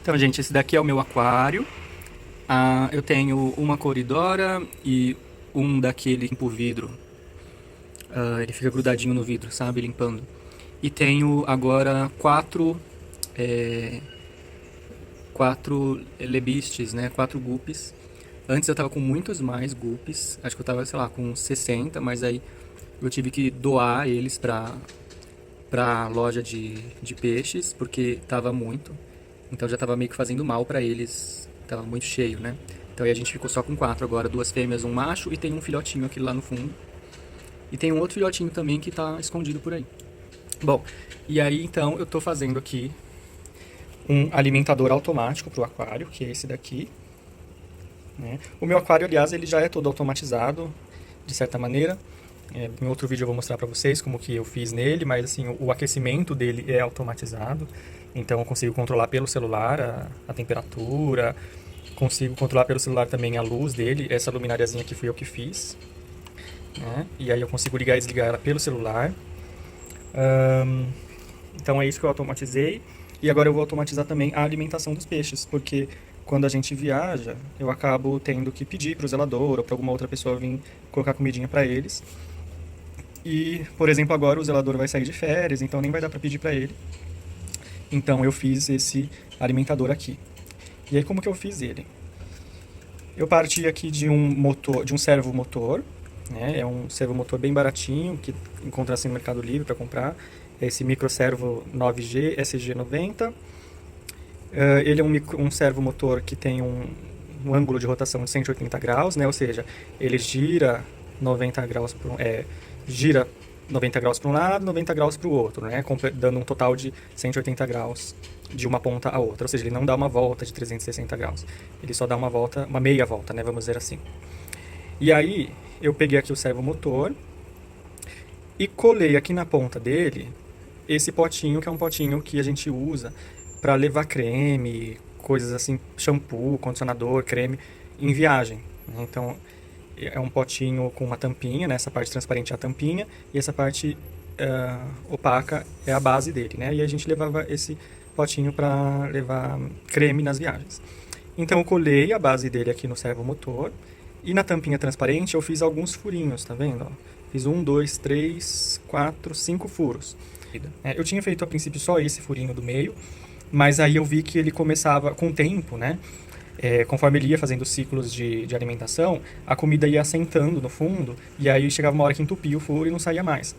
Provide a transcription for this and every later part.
Então, gente, esse daqui é o meu aquário. Eu tenho uma coridora e um daquele por vidro. Ele fica grudadinho no vidro, sabe? Limpando. E tenho agora é, quatro lebistes, né? Quatro guppies. Antes eu tava com muitos mais guppies. Acho que eu tava, sei lá, com 60, mas aí eu tive que doar eles pra loja de peixes, porque tava muito. Então já tava meio que fazendo mal pra eles. Tava muito cheio, né? Então aí a gente ficou só com quatro agora. Duas fêmeas, um macho e tem um filhotinho aqui lá no fundo. E tem um outro filhotinho também que tá escondido por aí. Bom, e aí então eu tô fazendo aqui um alimentador automático pro aquário, que é esse daqui, né? O meu aquário, aliás, ele já é todo automatizado, de certa maneira. Em outro vídeo eu vou mostrar para vocês como que eu fiz nele, mas assim, o aquecimento dele é automatizado. Então eu consigo controlar pelo celular a temperatura, consigo controlar pelo celular também a luz dele. Essa luminariazinha aqui fui eu que fiz, né? E aí eu consigo ligar e desligar ela pelo celular. Então é isso que eu automatizei. E agora eu vou automatizar também a alimentação dos peixes, porque quando a gente viaja, eu acabo tendo que pedir para o zelador ou para alguma outra pessoa vir colocar comidinha para eles. E, por exemplo, agora o zelador vai sair de férias, então nem vai dar para pedir para ele. Então eu fiz esse alimentador aqui. E aí como que eu fiz ele? Eu parti aqui de um motor, de um servomotor, né? É um servomotor bem baratinho que encontra assim no Mercado Livre para comprar. É esse microservo 9G SG90. Ele é um servomotor que tem um ângulo de rotação de 180 graus, né? Ou seja, ele gira 90 graus gira 90 graus para um lado, 90 graus para o outro, né? Dando um total de 180 graus de uma ponta a outra. Ou seja, ele não dá uma volta de 360 graus. Ele só dá uma volta, uma meia volta, né? Vamos dizer assim. E aí, eu peguei aqui o servomotor e colei aqui na ponta dele esse potinho, que é um potinho que a gente usa para levar creme, coisas assim, shampoo, condicionador, creme, em viagem, né? Então, é um potinho com uma tampinha, né? Essa parte transparente é a tampinha e essa parte opaca é a base dele, né? E a gente levava esse potinho para levar creme nas viagens. Então eu colei a base dele aqui no servomotor e na tampinha transparente eu fiz alguns furinhos, tá vendo? Ó, fiz 1, 2, 3, 4, 5 furos. Eu tinha feito a princípio só esse furinho do meio, mas aí eu vi que ele começava com o tempo, né? Conforme ele ia fazendo ciclos de alimentação, a comida ia assentando no fundo, e aí chegava uma hora que entupia o furo e não saía mais.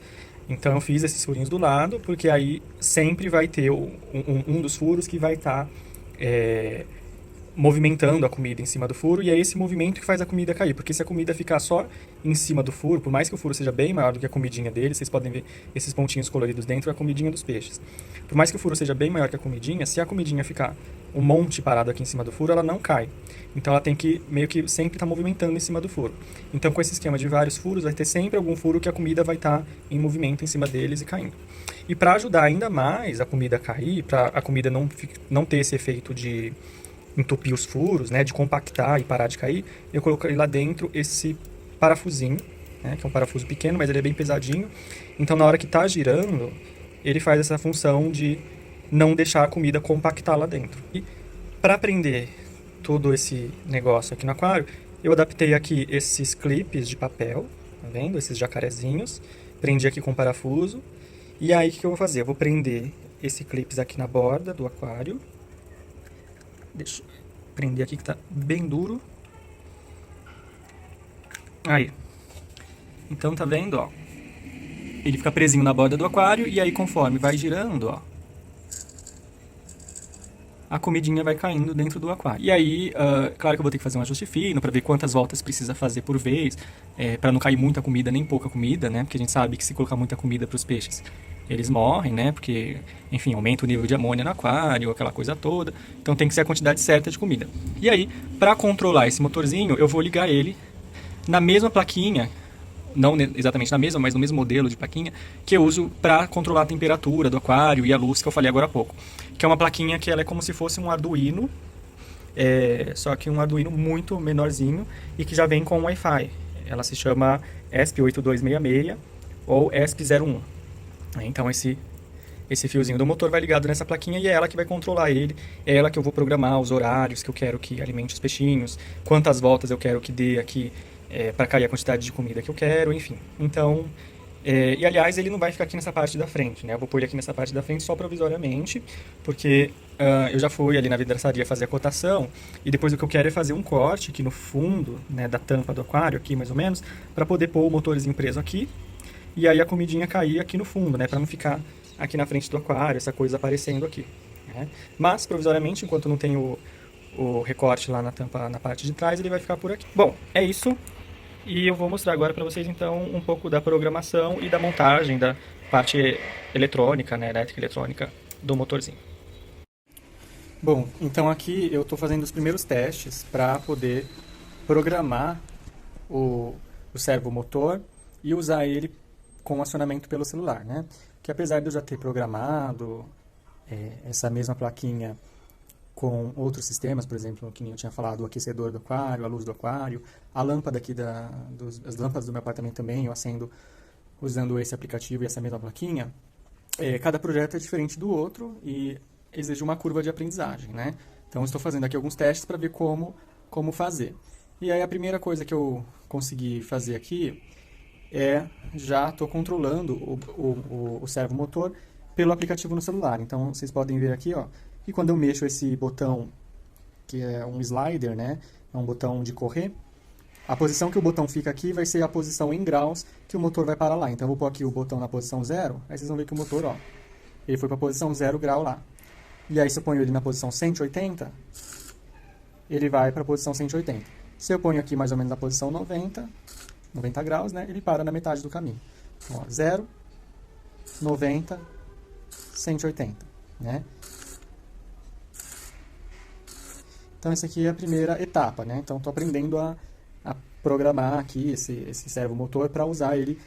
Então eu fiz esses furinhos do lado, porque aí sempre vai ter um dos furos que vai estar movimentando a comida em cima do furo, e é esse movimento que faz a comida cair, porque se a comida ficar só em cima do furo, por mais que o furo seja bem maior do que a comidinha dele, vocês podem ver esses pontinhos coloridos dentro, é a comidinha dos peixes. Por mais que o furo seja bem maior que a comidinha, se a comidinha ficar um monte parado aqui em cima do furo, ela não cai. Então ela tem que meio que sempre estar movimentando em cima do furo. Então com esse esquema de vários furos, vai ter sempre algum furo que a comida vai estar em movimento em cima deles e caindo. E para ajudar ainda mais a comida a cair, para a comida não ter esse efeito de entupir os furos, né, de compactar e parar de cair, eu coloquei lá dentro esse parafusinho, né, que é um parafuso pequeno, mas ele é bem pesadinho. Então na hora que está girando, ele faz essa função de não deixar a comida compactar lá dentro. E para prender todo esse negócio aqui no aquário, eu adaptei aqui esses clipes de papel, tá vendo? Esses jacarezinhos. Prendi aqui com parafuso. E aí o que eu vou fazer? Eu vou prender esse clipes aqui na borda do aquário. Deixa eu prender aqui que tá bem duro. Aí. Então tá vendo, ó? Ele fica presinho na borda do aquário e aí conforme vai girando, ó, a comidinha vai caindo dentro do aquário. E aí, claro que eu vou ter que fazer um ajuste fino para ver quantas voltas precisa fazer por vez, para não cair muita comida nem pouca comida, né? Porque a gente sabe que se colocar muita comida para os peixes, eles morrem, né? Porque, enfim, aumenta o nível de amônia no aquário, aquela coisa toda. Então tem que ser a quantidade certa de comida. E aí, para controlar esse motorzinho, eu vou ligar ele na mesma plaquinha, não exatamente na mesma, mas no mesmo modelo de plaquinha que eu uso para controlar a temperatura do aquário e a luz que eu falei agora há pouco. Que é uma plaquinha que ela é como se fosse um Arduino, só que um Arduino muito menorzinho e que já vem com Wi-Fi. Ela se chama ESP8266 ou ESP01. Então esse esse fiozinho do motor vai ligado nessa plaquinha e é ela que vai controlar ele, é ela que eu vou programar os horários que eu quero que alimente os peixinhos, quantas voltas eu quero que dê aqui para cair a quantidade de comida que eu quero, enfim. Então, e aliás, ele não vai ficar aqui nessa parte da frente, né? Eu vou pôr ele aqui nessa parte da frente só provisoriamente, porque eu já fui ali na vidraçaria fazer a cotação, e depois o que eu quero é fazer um corte aqui no fundo, né, da tampa do aquário, aqui mais ou menos, para poder pôr o motorzinho preso aqui, e aí a comidinha cair aqui no fundo, né? Para não ficar aqui na frente do aquário, essa coisa aparecendo aqui, né? Mas, provisoriamente, enquanto não tem o recorte lá na tampa, na parte de trás, ele vai ficar por aqui. Bom, é isso. E eu vou mostrar agora para vocês, então, um pouco da programação e da montagem da parte eletrônica, né, elétrica e eletrônica do motorzinho. Bom, então aqui eu estou fazendo os primeiros testes para poder programar o servomotor e usar ele com acionamento pelo celular, né? Que apesar de eu já ter programado essa mesma plaquinha com outros sistemas, por exemplo, que nem eu tinha falado, o aquecedor do aquário, a luz do aquário, a lâmpada aqui, as lâmpadas do meu apartamento também, eu acendo usando esse aplicativo e essa mesma plaquinha. Cada projeto é diferente do outro e exige uma curva de aprendizagem, né? Então, eu estou fazendo aqui alguns testes para ver como fazer. E aí, a primeira coisa que eu consegui fazer aqui já estou controlando o servomotor pelo aplicativo no celular. Então, vocês podem ver aqui, ó, e quando eu mexo esse botão, que é um slider, né, é um botão de correr, a posição que o botão fica aqui vai ser a posição em graus que o motor vai parar lá. Então, eu vou pôr aqui o botão na posição 0, aí vocês vão ver que o motor, ó, ele foi para a posição 0 grau lá. E aí, se eu ponho ele na posição 180, ele vai para a posição 180. Se eu ponho aqui mais ou menos na posição 90 graus, né, ele para na metade do caminho. Então, ó, 0, 90, 180, né? Então, essa aqui é a primeira etapa, né? Então, estou aprendendo a programar aqui esse servomotor para usar ele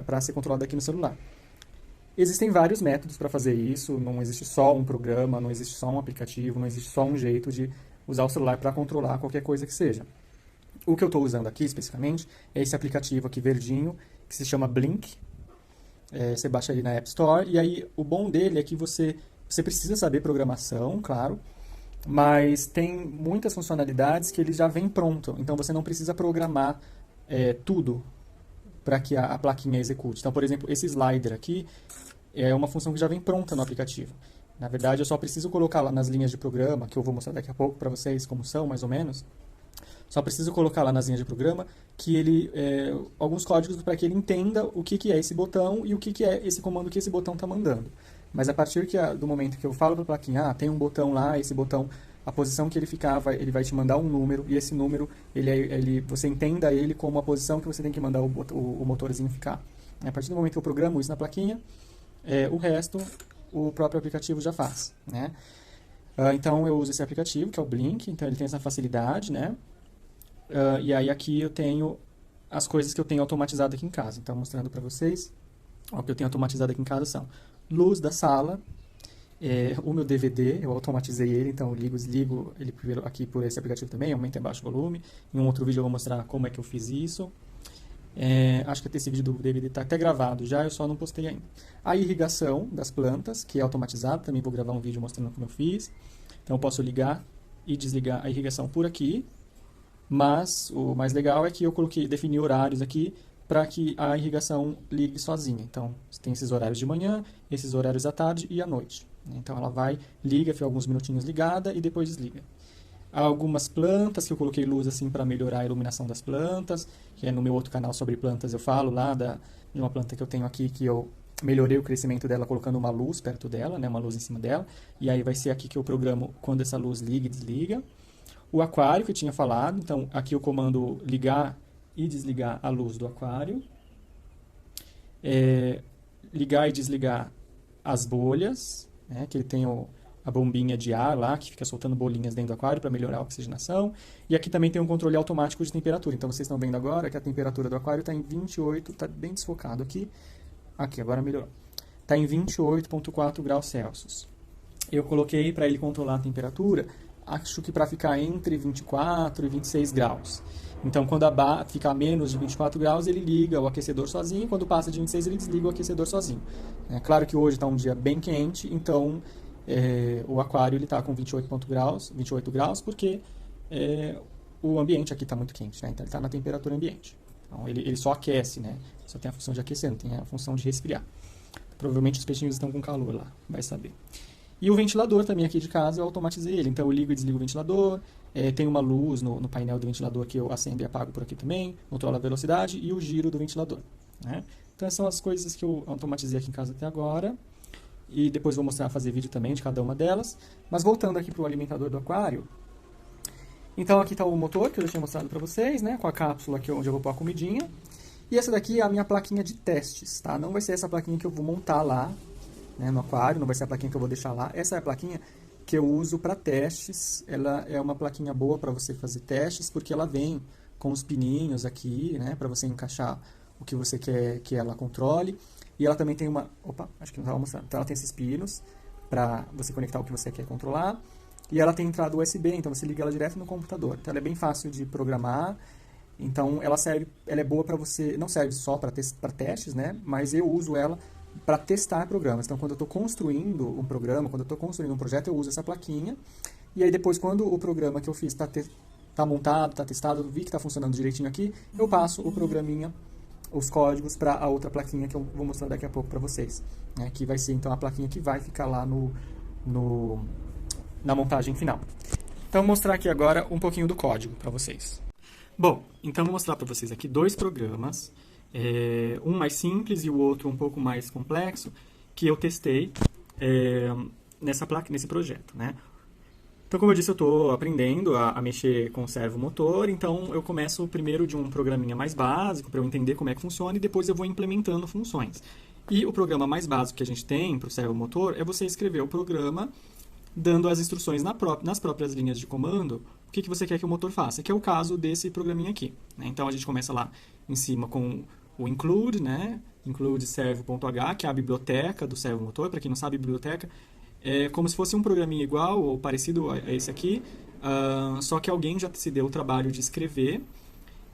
para ser controlado aqui no celular. Existem vários métodos para fazer isso, não existe só um programa, não existe só um aplicativo, não existe só um jeito de usar o celular para controlar qualquer coisa que seja. O que eu estou usando aqui, especificamente, é esse aplicativo aqui verdinho, que se chama Blink. Você baixa ele na App Store, e aí o bom dele é que você precisa saber programação, claro, mas tem muitas funcionalidades que ele já vem pronto, então você não precisa programar tudo para que a plaquinha execute. Então, por exemplo, esse slider aqui é uma função que já vem pronta no aplicativo. Na verdade, eu só preciso colocar lá nas linhas de programa, que eu vou mostrar daqui a pouco para vocês como são, mais ou menos. Só preciso colocar lá nas linhas de programa que alguns códigos para que ele entenda o que é esse botão e o que é esse comando que esse botão está mandando. Mas a partir do momento que eu falo para a plaquinha, tem um botão lá, esse botão, a posição que ele ficar, ele vai te mandar um número, e esse número, você entenda ele como a posição que você tem que mandar o motorzinho ficar. A partir do momento que eu programo isso na plaquinha, o resto o próprio aplicativo já faz, né? Então, eu uso esse aplicativo, que é o Blink, então ele tem essa facilidade, né? E aí aqui eu tenho as coisas que eu tenho automatizado aqui em casa. Então, mostrando para vocês, o que eu tenho automatizado aqui em casa são luz da sala, o meu DVD, eu automatizei ele, então eu ligo e desligo ele aqui por esse aplicativo também, aumenta e abaixa o volume. Em um outro vídeo eu vou mostrar como é que eu fiz isso. Acho que esse vídeo do DVD está até gravado já, eu só não postei ainda. A irrigação das plantas, que é automatizado, também vou gravar um vídeo mostrando como eu fiz. Então eu posso ligar e desligar a irrigação por aqui, mas o mais legal é que eu defini horários aqui para que a irrigação ligue sozinha. Então, tem esses horários de manhã, esses horários à tarde e à noite. Então, ela liga, fica alguns minutinhos ligada e depois desliga. Há algumas plantas que eu coloquei luz assim para melhorar a iluminação das plantas, que no meu outro canal sobre plantas eu falo lá de uma planta que eu tenho aqui que eu melhorei o crescimento dela colocando uma luz perto dela, né, uma luz em cima dela, e aí vai ser aqui que eu programo quando essa luz liga e desliga. O aquário que eu tinha falado, então aqui eu comando ligar e desligar a luz do aquário, ligar e desligar as bolhas, né, que ele tem a bombinha de ar lá, que fica soltando bolinhas dentro do aquário para melhorar a oxigenação, e aqui também tem um controle automático de temperatura, então vocês estão vendo agora que a temperatura do aquário está em 28, está bem desfocado aqui, agora melhorou, está em 28,4 graus Celsius. Eu coloquei para ele controlar a temperatura, acho que para ficar entre 24 e 26 graus. Então, quando a barra fica a menos de 24 graus, ele liga o aquecedor sozinho. Quando passa de 26, ele desliga o aquecedor sozinho. É claro que hoje está um dia bem quente, então o aquário está com 28 graus, porque o ambiente aqui está muito quente, né? Então, ele está na temperatura ambiente. Então, ele só aquece, né? Só tem a função de aquecer, não tem a função de resfriar. Provavelmente os peixinhos estão com calor lá, vai saber. E o ventilador também aqui de casa, eu automatizei ele. Então, eu ligo e desligo o ventilador. Tem uma luz no painel do ventilador que eu acendo e apago por aqui também. Controla a velocidade e o giro do ventilador, né? Então, essas são as coisas que eu automatizei aqui em casa até agora. E depois vou mostrar, fazer vídeo também de cada uma delas. Mas voltando aqui para o alimentador do aquário. Então, aqui está o motor que eu já tinha mostrado para vocês, né? Com a cápsula aqui onde eu vou pôr a comidinha. E essa daqui é a minha plaquinha de testes, tá? Não vai ser essa plaquinha que eu vou montar lá, né, no aquário, não vai ser a plaquinha que eu vou deixar lá. Essa é a plaquinha que eu uso para testes. Ela é uma plaquinha boa para você fazer testes, porque ela vem com os pininhos aqui, né, para você encaixar o que você quer que ela controle. E ela também tem uma... Opa, acho que não estava mostrando. Então, ela tem esses pinos para você conectar o que você quer controlar. E ela tem entrada USB, então você liga ela direto no computador. Então, ela é bem fácil de programar. Então, ela é boa para você... Não serve só para testes, né, mas eu uso ela para testar programas. Então, quando eu estou construindo um programa, quando eu estou construindo um projeto, eu uso essa plaquinha. E aí, depois, quando o programa que eu fiz está montado, está testado, eu vi que está funcionando direitinho aqui, eu passo o programinha, os códigos, para a outra plaquinha que eu vou mostrar daqui a pouco para vocês, né? Que vai ser, então, a plaquinha que vai ficar lá na montagem final. Então, vou mostrar aqui agora um pouquinho do código para vocês. Bom, então, vou mostrar para vocês aqui dois programas. Um mais simples e o outro um pouco mais complexo, que eu testei nesse projeto, né? Então, como eu disse, eu estou aprendendo a mexer com o servomotor, então eu começo primeiro de um programinha mais básico para eu entender como é que funciona e depois eu vou implementando funções. E o programa mais básico que a gente tem para o servomotor é você escrever o programa dando as instruções nas próprias linhas de comando o que você quer que o motor faça, que é o caso desse programinha aqui, né? Então, a gente começa lá em cima com o include, né? Include servo.h, que é a biblioteca do servomotor. Para quem não sabe, biblioteca é como se fosse um programinha igual ou parecido a esse aqui, só que alguém já se deu o trabalho de escrever.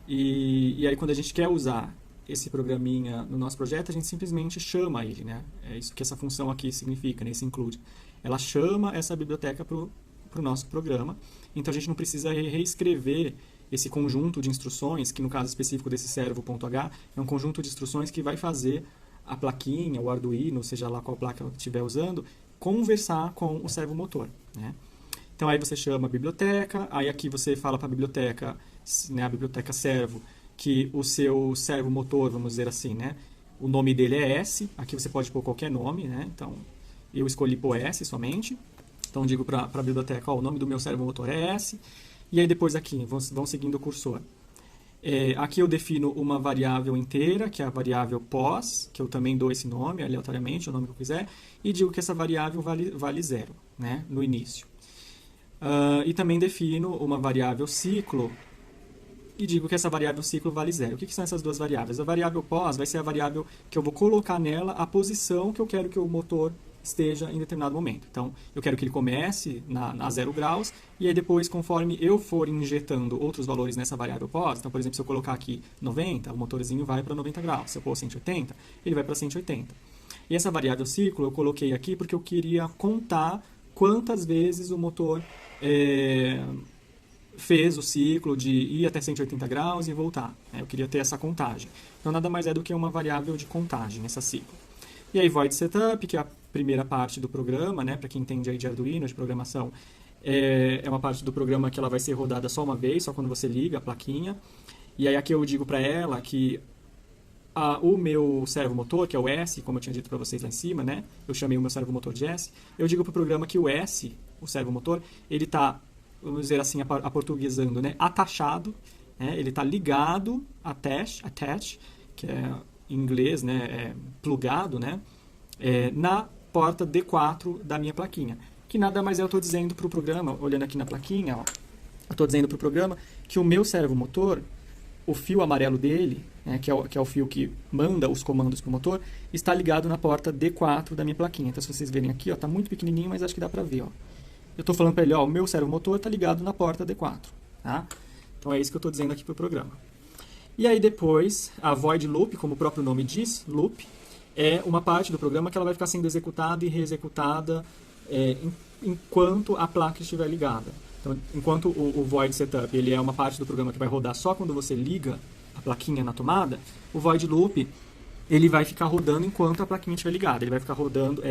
E aí, quando a gente quer usar esse programinha no nosso projeto, a gente simplesmente chama ele, né? É isso que essa função aqui significa, né? Esse include. Ela chama essa biblioteca para o nosso programa. Então, a gente não precisa reescrever esse conjunto de instruções, que no caso específico desse servo.h, é um conjunto de instruções que vai fazer a plaquinha, o Arduino, seja lá qual placa eu estiver usando, conversar com o servomotor, né? Então, aí você chama a biblioteca, aí aqui você fala para a biblioteca, né, a biblioteca servo, que o seu servomotor, vamos dizer assim, né, o nome dele é S, aqui você pode pôr qualquer nome, né? Então, eu escolhi pôr S somente. Então, digo para a biblioteca, ó, o nome do meu servomotor é S. E aí, depois aqui, vão seguindo o cursor. Aqui eu defino uma variável inteira, que é a variável pos, que eu também dou esse nome, aleatoriamente, o nome que eu quiser, e digo que essa variável vale 0, né, no início. E também defino uma variável ciclo, e digo que essa variável ciclo vale 0. O que são essas duas variáveis? A variável pos vai ser a variável que eu vou colocar nela a posição que eu quero que o motor esteja em determinado momento. Então, eu quero que ele comece a 0 graus, e aí depois, conforme eu for injetando outros valores nessa variável pos, então, por exemplo, se eu colocar aqui 90, o motorzinho vai para 90 graus. Se eu pôr 180, ele vai para 180. E essa variável ciclo eu coloquei aqui porque eu queria contar quantas vezes o motor fez o ciclo de ir até 180 graus e voltar, né? Eu queria ter essa contagem. Então, nada mais é do que uma variável de contagem nessa ciclo. E aí, void setup, que é a primeira parte do programa, né? Para quem entende aí de Arduino, de programação, é uma parte do programa que ela vai ser rodada só uma vez, só quando você liga a plaquinha. E aí, aqui eu digo para ela que o meu servomotor, que é o S, como eu tinha dito para vocês lá em cima, né? Eu chamei o meu servomotor de S. Eu digo para o programa que o S, o servomotor, ele está, vamos dizer assim, aportuguesando, né? Atachado, né? Ele está ligado, attach, que é em inglês, né, plugado, né, na porta D4 da minha plaquinha. Que nada mais eu estou dizendo para o programa, olhando aqui na plaquinha, ó, eu estou dizendo para o programa que o meu servomotor, o fio amarelo dele, né, que é o fio que manda os comandos para o motor, está ligado na porta D4 da minha plaquinha. Então, se vocês verem aqui, está muito pequenininho, mas acho que dá para ver. Ó. Eu estou falando para ele, ó, o meu servomotor está ligado na porta D4. Tá? Então é isso que eu estou dizendo aqui para o programa. E aí depois, a void loop, como o próprio nome diz, loop, é uma parte do programa que ela vai ficar sendo executada e reexecutada enquanto a placa estiver ligada. Então, enquanto o void setup ele é uma parte do programa que vai rodar só quando você liga a plaquinha na tomada, o void loop ele vai ficar rodando enquanto a plaquinha estiver ligada. Ele vai ficar rodando,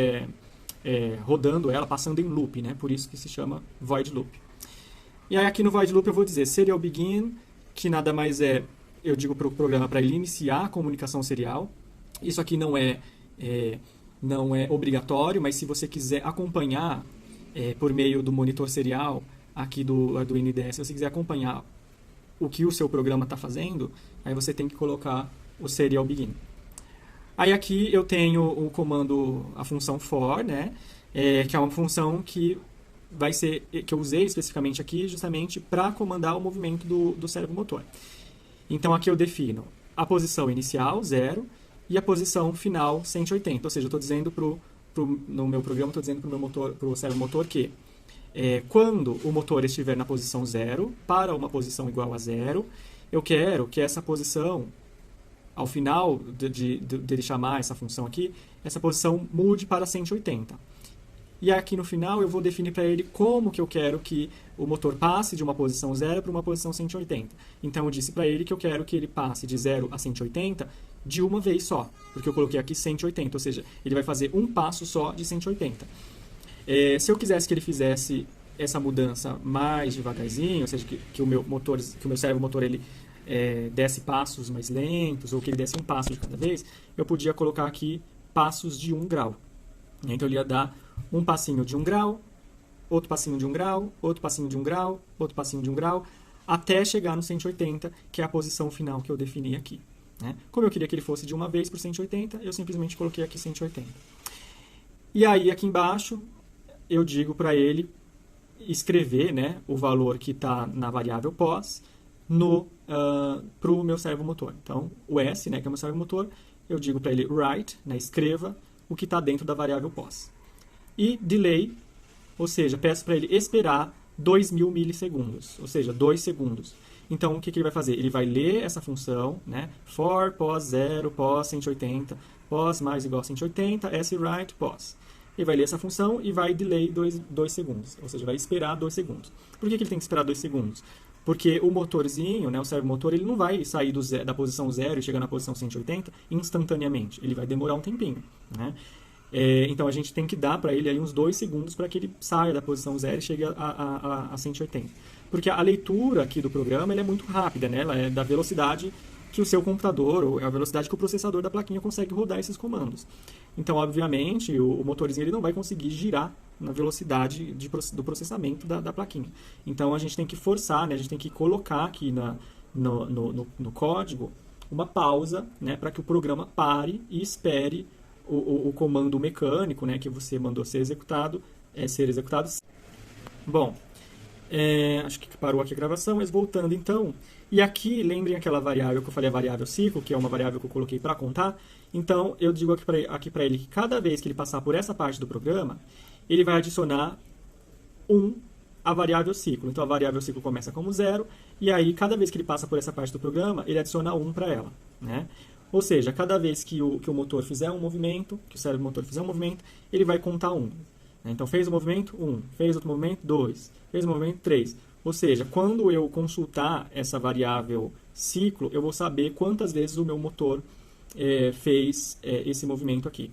rodando ela, passando em loop, né? Por isso que se chama void loop. E aí aqui no void loop eu vou dizer serial begin, que nada mais é, eu digo para o programa para ele iniciar a comunicação serial. Isso aqui não é obrigatório, mas se você quiser acompanhar por meio do monitor serial aqui do NDS, se você quiser acompanhar o que o seu programa está fazendo, aí você tem que colocar o serial begin. Aí aqui eu tenho o comando, a função for, né, que é uma função que eu usei especificamente aqui justamente para comandar o movimento do servomotor. Então aqui eu defino a posição inicial, 0, e a posição final, 180. Ou seja, eu estou dizendo no meu programa, estou dizendo para o servomotor que quando o motor estiver na posição 0, para uma posição igual a 0, eu quero que essa posição, ao final dele chamar essa função aqui, essa posição mude para 180. E aqui no final eu vou definir para ele como que eu quero que o motor passe de uma posição 0 para uma posição 180. Então eu disse para ele que eu quero que ele passe de 0 a 180 de uma vez só, porque eu coloquei aqui 180, ou seja, ele vai fazer um passo só de 180. Se eu quisesse que ele fizesse essa mudança mais devagarzinho, ou seja, que o meu servomotor ele desse passos mais lentos, ou que ele desse um passo de cada vez, eu podia colocar aqui passos de 1 grau. Então ele ia dar um passinho de 1 grau, outro passinho de 1 grau, outro passinho de 1 grau, outro passinho de 1 grau, até chegar no 180, que é a posição final que eu defini aqui, né? Como eu queria que ele fosse de uma vez por 180, eu simplesmente coloquei aqui 180. E aí aqui embaixo eu digo para ele escrever, né, o valor que está na variável pos para o meu servomotor. Então o S, né, que é o meu servomotor, eu digo para ele write, né, escreva o que está dentro da variável pos. E delay, ou seja, peço para ele esperar 2000 milissegundos, ou seja, 2 segundos. Então, o que ele vai fazer? Ele vai ler essa função, né? For, pos 0, pos 180, pos mais igual a 180, swrite, pos. Ele vai ler essa função e vai delay 2 segundos, ou seja, vai esperar 2 segundos. Por que ele tem que esperar 2 segundos? Porque o motorzinho, né, o servomotor, ele não vai sair da posição 0 e chegar na posição 180 instantaneamente. Ele vai demorar um tempinho, né? Então, a gente tem que dar para ele aí uns 2 segundos para que ele saia da posição 0 e chegue a 180. Porque a leitura aqui do programa ela é muito rápida, né? Ela é da velocidade que o seu computador, ou a velocidade que o processador da plaquinha consegue rodar esses comandos. Então, obviamente, o motorzinho ele não vai conseguir girar na velocidade do processamento da plaquinha. Então, a gente tem que forçar, né? A gente tem que colocar aqui no código uma pausa, né? Para que o programa pare e espere o comando mecânico, né, que você mandou ser executado. Bom, acho que parou aqui a gravação, mas voltando então. E aqui, lembrem aquela variável que eu falei, a variável ciclo, que é uma variável que eu coloquei para contar. Então, eu digo aqui para ele que cada vez que ele passar por essa parte do programa, ele vai adicionar 1 à variável ciclo. Então, a variável ciclo começa como 0, e aí, cada vez que ele passa por essa parte do programa, ele adiciona 1 para ela, né? Ou seja, cada vez que o motor fizer um movimento, que o servomotor fizer um movimento, ele vai contar 1. Então, fez o movimento, 1. Fez outro movimento, 2. Fez o movimento, 3. Ou seja, quando eu consultar essa variável ciclo, eu vou saber quantas vezes o meu motor fez esse movimento aqui.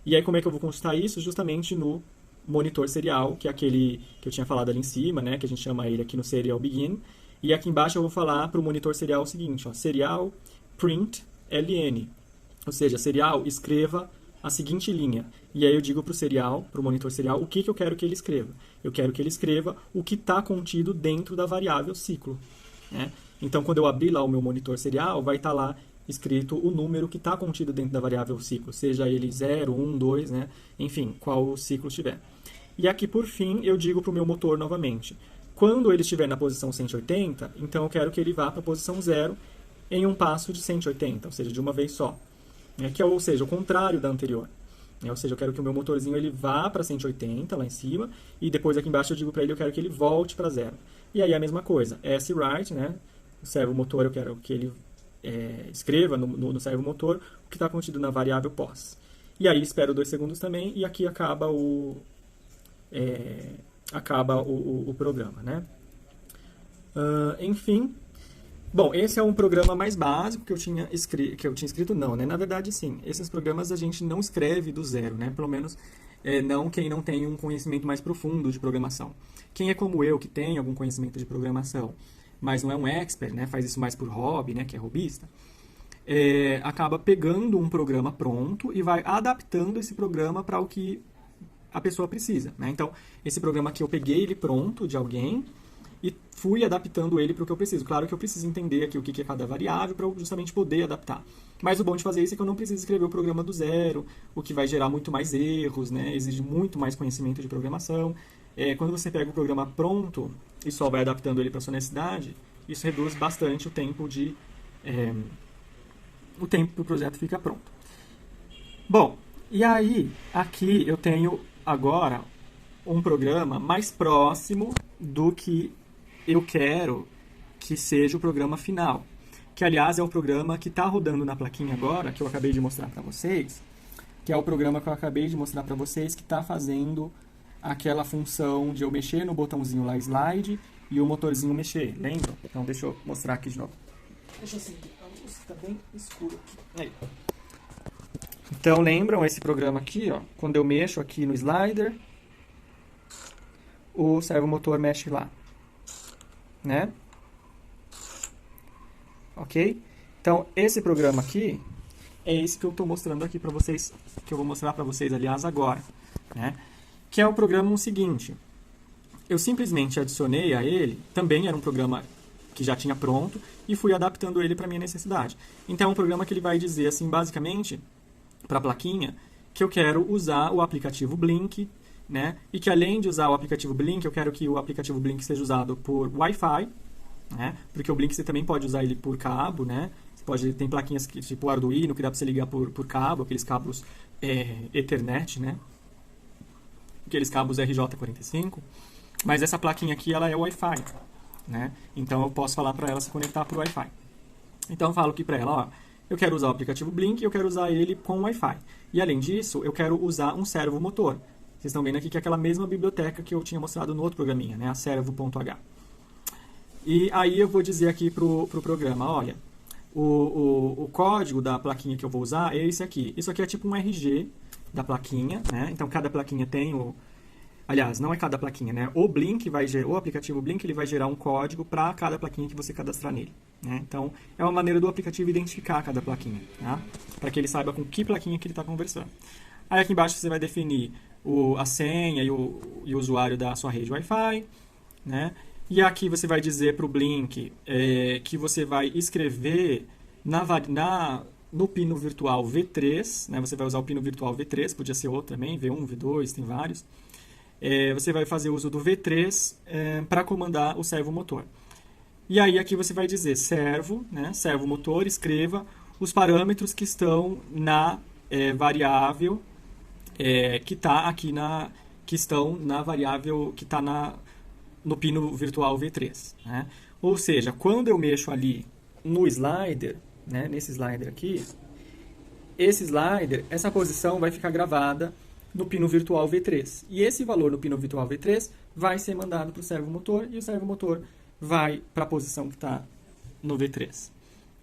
E aí, como é que eu vou consultar isso? Justamente no monitor serial, que é aquele que eu tinha falado ali em cima, né? Que a gente chama ele aqui no serial begin. E aqui embaixo eu vou falar para o monitor serial o seguinte, ó, serial print ln, ou seja, serial escreva a seguinte linha. E aí eu digo para o serial, para o monitor serial, o que eu quero que ele escreva. Eu quero que ele escreva o que está contido dentro da variável ciclo, né? Então, quando eu abrir lá o meu monitor serial, vai estar lá escrito o número que está contido dentro da variável ciclo, seja ele 0, 1, 2, né? Enfim, qual o ciclo estiver. E aqui, por fim, eu digo para o meu motor novamente. Quando ele estiver na posição 180, então eu quero que ele vá para a posição 0 em um passo de 180, ou seja, de uma vez só. Ou seja, o contrário da anterior. Ou seja, eu quero que o meu motorzinho ele vá para 180 lá em cima, e depois aqui embaixo eu digo para ele, eu quero que ele volte para 0. E aí a mesma coisa, swrite, né? O servomotor eu quero que ele escreva no servomotor o que está contido na variável pos. E aí espero 2 segundos também e aqui acaba o programa, né? Enfim, bom, esse é um programa mais básico que eu tinha escrito, não, né? Na verdade, sim, esses programas a gente não escreve do zero, né? Pelo menos não quem não tem um conhecimento mais profundo de programação. Quem é como eu, que tem algum conhecimento de programação, mas não é um expert, né? Faz isso mais por hobby, né? Que é hobbyista, acaba pegando um programa pronto e vai adaptando esse programa para o que a pessoa precisa, né? Então, esse programa aqui eu peguei ele pronto de alguém e fui adaptando ele para o que eu preciso. Claro que eu preciso entender aqui o que é cada variável para justamente poder adaptar. Mas o bom de fazer isso é que eu não preciso escrever o programa do zero, o que vai gerar muito mais erros, né? Exige muito mais conhecimento de programação. Quando você pega o programa pronto e só vai adaptando ele para a sua necessidade, isso reduz bastante o tempo para o projeto ficar pronto. Bom, e aí aqui eu tenho agora um programa mais próximo do que eu quero que seja o programa final. Que, aliás, é o programa que está rodando na plaquinha agora, que eu acabei de mostrar para vocês, que é o programa que eu acabei de mostrar para vocês, que está fazendo aquela função de eu mexer no botãozinho lá, slide, e o motorzinho mexer, lembram? Então, deixa eu mostrar aqui de novo. Deixa eu acender, a luz está bem escura aqui. Aí. Então, lembram esse programa aqui, ó? Quando eu mexo aqui no slider, o servomotor mexe lá, né? Ok? Então, esse programa aqui é esse que eu estou mostrando aqui para vocês, que eu vou mostrar para vocês, aliás, agora, né? Que é o programa seguinte. Eu simplesmente adicionei a ele, também era um programa que já tinha pronto, e fui adaptando ele para minha necessidade. Então, é um programa que ele vai dizer, assim, basicamente, para a plaquinha, que eu quero usar o aplicativo Blink, né? E que além de usar o aplicativo Blink, eu quero que o aplicativo Blink seja usado por Wi-Fi, né? Porque o Blink você também pode usar ele por cabo, né? Tem plaquinhas que, tipo Arduino, que dá para você ligar por cabo, aqueles cabos Ethernet, né? Aqueles cabos RJ45. Mas essa plaquinha aqui, ela é Wi-Fi, né? Então eu posso falar para ela se conectar por Wi-Fi. Então eu falo aqui para ela, ó, eu quero usar o aplicativo Blink e eu quero usar ele com Wi-Fi. E além disso, eu quero usar um servomotor. Vocês estão vendo aqui que é aquela mesma biblioteca que eu tinha mostrado no outro programinha, né? A servo.h. E aí eu vou dizer aqui pro programa, olha, o código da plaquinha que eu vou usar é esse aqui. Isso aqui é tipo um RG da plaquinha, né? Então cada plaquinha tem o... Aliás, não é cada plaquinha, né? O aplicativo Blink ele vai gerar um código para cada plaquinha que você cadastrar nele, né? Então, é uma maneira do aplicativo identificar cada plaquinha, tá? Para que ele saiba com que plaquinha que ele está conversando. Aí aqui embaixo você vai definir a senha e o usuário da sua rede Wi-Fi, né? E aqui você vai dizer para o Blink que você vai escrever no pino virtual V3, né? Você vai usar o pino virtual V3, podia ser outro também, V1, V2, tem vários. Você vai fazer uso do V3 para comandar o servomotor. E aí aqui você vai dizer servo, né? Servomotor, escreva os parâmetros que estão na variável que está aqui que estão na variável que está no pino virtual V3, né? Ou seja, quando eu mexo ali no slider, né? Nesse slider aqui, essa posição vai ficar gravada no pino virtual V3. E esse valor no pino virtual V3 vai ser mandado para o servomotor e o servomotor vai para a posição que está no V3,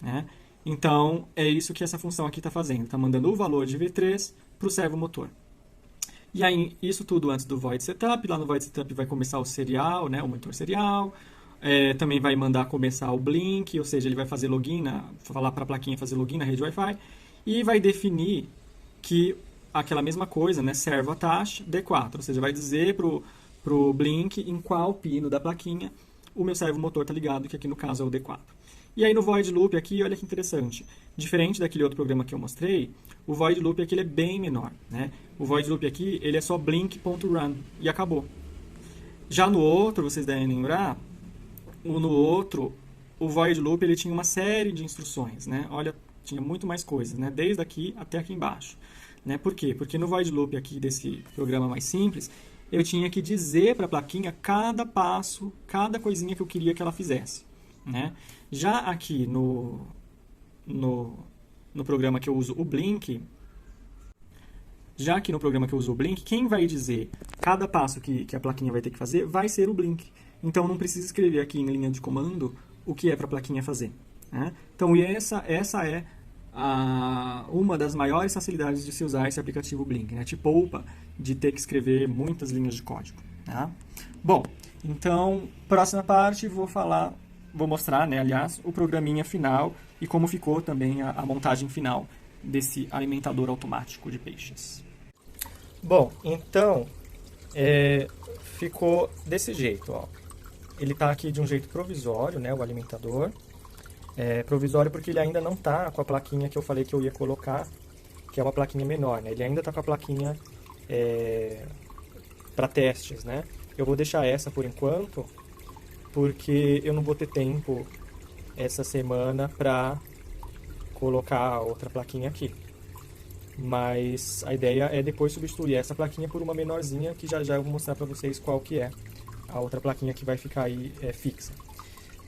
né? Então, é isso que essa função aqui está fazendo. Está mandando o valor de V3 para o servomotor. E aí, isso tudo antes do void setup. Lá no void setup vai começar o serial, né? O monitor serial. Também vai mandar começar o Blink, ou seja, ele vai fazer login, falar para a plaquinha fazer login na rede Wi-Fi. E vai definir que aquela mesma coisa, né? Servo attach D4. Ou seja, vai dizer pro Blink em qual pino da plaquinha o meu servomotor está ligado, que aqui no caso é o D4. E aí no void loop aqui, olha que interessante. Diferente daquele outro programa que eu mostrei, o void loop aqui ele é bem menor, né? O void loop aqui, ele é só blink.run e acabou. Já no outro, vocês devem lembrar, o void loop ele tinha uma série de instruções, né? Olha, tinha muito mais coisas, né? Desde aqui até aqui embaixo. Né? Por quê? Porque no void loop aqui desse programa mais simples, eu tinha que dizer para a plaquinha cada passo, cada coisinha que eu queria que ela fizesse. né? Já aqui no, no programa que eu uso o Blink, quem vai dizer cada passo que a plaquinha vai ter que fazer vai ser o Blink. Então não precisa escrever aqui em linha de comando o que é para a plaquinha fazer, né? Então essa é uma das maiores facilidades de se usar esse aplicativo Blink, né? Te poupa de ter que escrever muitas linhas de código, tá? Bom, então, próxima parte vou mostrar, né, aliás, o programinha final e como ficou também a montagem final desse alimentador automático de peixes. Bom, então, ficou desse jeito, ó. Ele está aqui de um jeito provisório, né, o alimentador. Provisório porque ele ainda não está com a plaquinha que eu falei que eu ia colocar, que é uma plaquinha menor, né? Ele ainda está com a plaquinha para testes, né? Eu vou deixar essa por enquanto, porque eu não vou ter tempo essa semana para colocar outra plaquinha aqui. Mas a ideia é depois substituir essa plaquinha por uma menorzinha, que já eu vou mostrar para vocês qual que é a outra plaquinha que vai ficar aí fixa.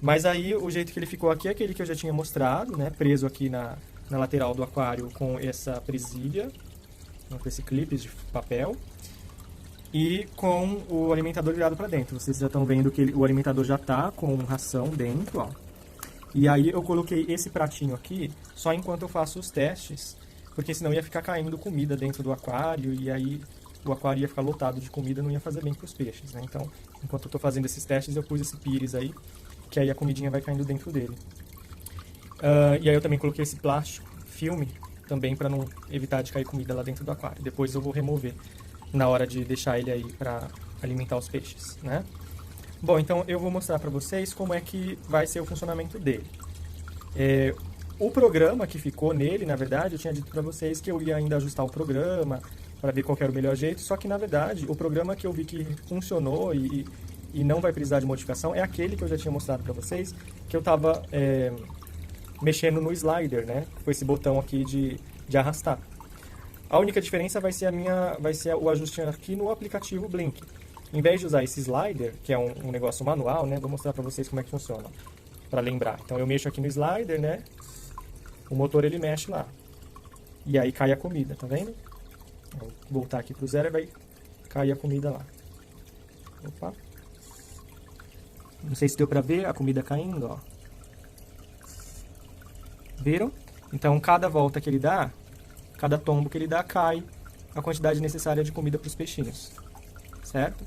Mas aí o jeito que ele ficou aqui é aquele que eu já tinha mostrado, né? Preso aqui na lateral do aquário com essa presilha, com esse clipe de papel, e com o alimentador virado para dentro. Vocês já estão vendo que o alimentador já está com ração dentro, ó. E aí eu coloquei esse pratinho aqui só enquanto eu faço os testes, porque senão ia ficar caindo comida dentro do aquário e aí o aquário ia ficar lotado de comida, não ia fazer bem para os peixes, né? Então, enquanto eu estou fazendo esses testes, eu pus esse pires aí, que aí a comidinha vai caindo dentro dele. E aí eu também coloquei esse plástico, filme, também para não evitar de cair comida lá dentro do aquário. Depois eu vou remover na hora de deixar ele aí para alimentar os peixes, né? Bom, então eu vou mostrar para vocês como é que vai ser o funcionamento dele. O programa que ficou nele, na verdade, eu tinha dito para vocês que eu ia ainda ajustar o programa para ver qual era o melhor jeito, só que na verdade o programa que eu vi que funcionou e não vai precisar de modificação é aquele que eu já tinha mostrado para vocês, que eu estava mexendo no slider, né? Com esse botão aqui de arrastar. A única diferença vai ser o ajuste aqui no aplicativo Blink. Em vez de usar esse slider, que é um negócio manual, né? Vou mostrar para vocês como é que funciona, para lembrar. Então eu mexo aqui no slider, né? O motor ele mexe lá. E aí cai a comida, tá vendo? Vou voltar aqui pro zero e vai cair a comida lá. Opa. Não sei se deu para ver a comida caindo, ó. Viram? Então cada volta que ele dá, cada tombo que ele dá, cai a quantidade necessária de comida para os peixinhos. Certo?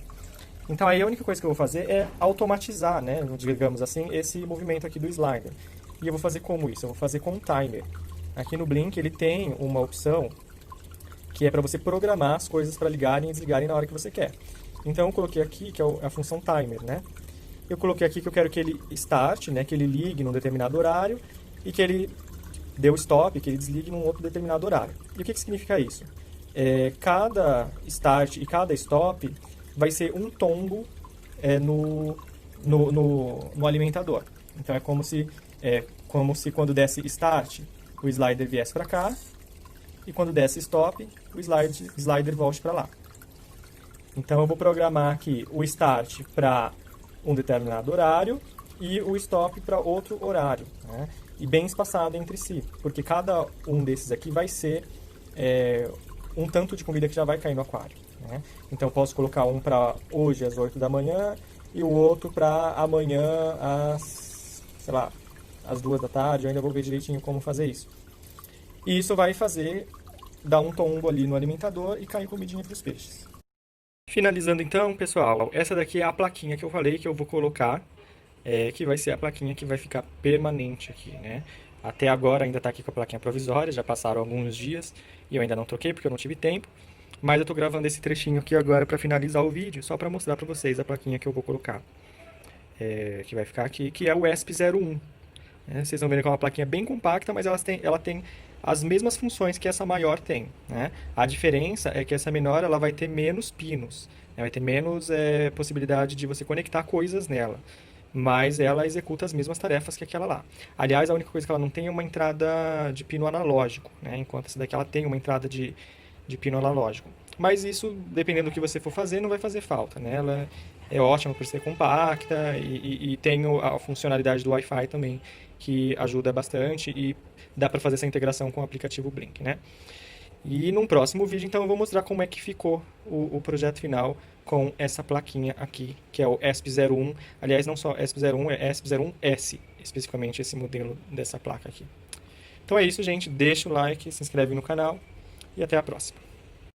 Então aí a única coisa que eu vou fazer é automatizar, né, digamos assim, esse movimento aqui do slider. E eu vou fazer como isso? Eu vou fazer com um timer. Aqui no Blink ele tem uma opção que é para você programar as coisas para ligarem e desligarem na hora que você quer. Então eu coloquei aqui, que é a função timer, né? Eu coloquei aqui que eu quero que ele start, né, que ele ligue num determinado horário e que ele dê o stop, que ele desligue num outro determinado horário. E o que significa isso? Cada start e cada stop vai ser um tombo no alimentador. Então é como se quando desse start, o slider viesse para cá, e quando desse stop, o slider volte para lá. Então eu vou programar aqui o start para um determinado horário e o stop para outro horário, né? E bem espaçado entre si, porque cada um desses aqui vai ser um tanto de comida que já vai cair no aquário, né? Então eu posso colocar um para hoje às 8 da manhã e o outro para amanhã às, sei lá, às 2 da tarde. Eu ainda vou ver direitinho como fazer isso. E isso vai dar um tombo ali no alimentador e cair comidinha para os peixes. Finalizando então, pessoal, essa daqui é a plaquinha que eu falei que eu vou colocar, que vai ser a plaquinha que vai ficar permanente aqui, né? Até agora ainda está aqui com a plaquinha provisória, já passaram alguns dias e eu ainda não troquei porque eu não tive tempo. Mas eu estou gravando esse trechinho aqui agora para finalizar o vídeo, só para mostrar para vocês a plaquinha que eu vou colocar. Que vai ficar aqui, que é o ESP01. Vocês estão vendo que é uma plaquinha bem compacta, mas ela tem as mesmas funções que essa maior tem, né? A diferença é que essa menor ela vai ter menos pinos, né? Vai ter menos possibilidade de você conectar coisas nela, mas ela executa as mesmas tarefas que aquela lá. Aliás, a única coisa que ela não tem é uma entrada de pino analógico, né? Enquanto essa daqui ela tem uma entrada de pino analógico. Mas isso, dependendo do que você for fazer, não vai fazer falta, né? é ótima por ser compacta e tem a funcionalidade do Wi-Fi também, que ajuda bastante e dá para fazer essa integração com o aplicativo Blink, né? E num próximo vídeo, então, eu vou mostrar como é que ficou o projeto final com essa plaquinha aqui, que é o ESP01. Aliás, não só ESP01, é ESP01S, especificamente esse modelo dessa placa aqui. Então é isso, gente. Deixa o like, se inscreve no canal e até a próxima.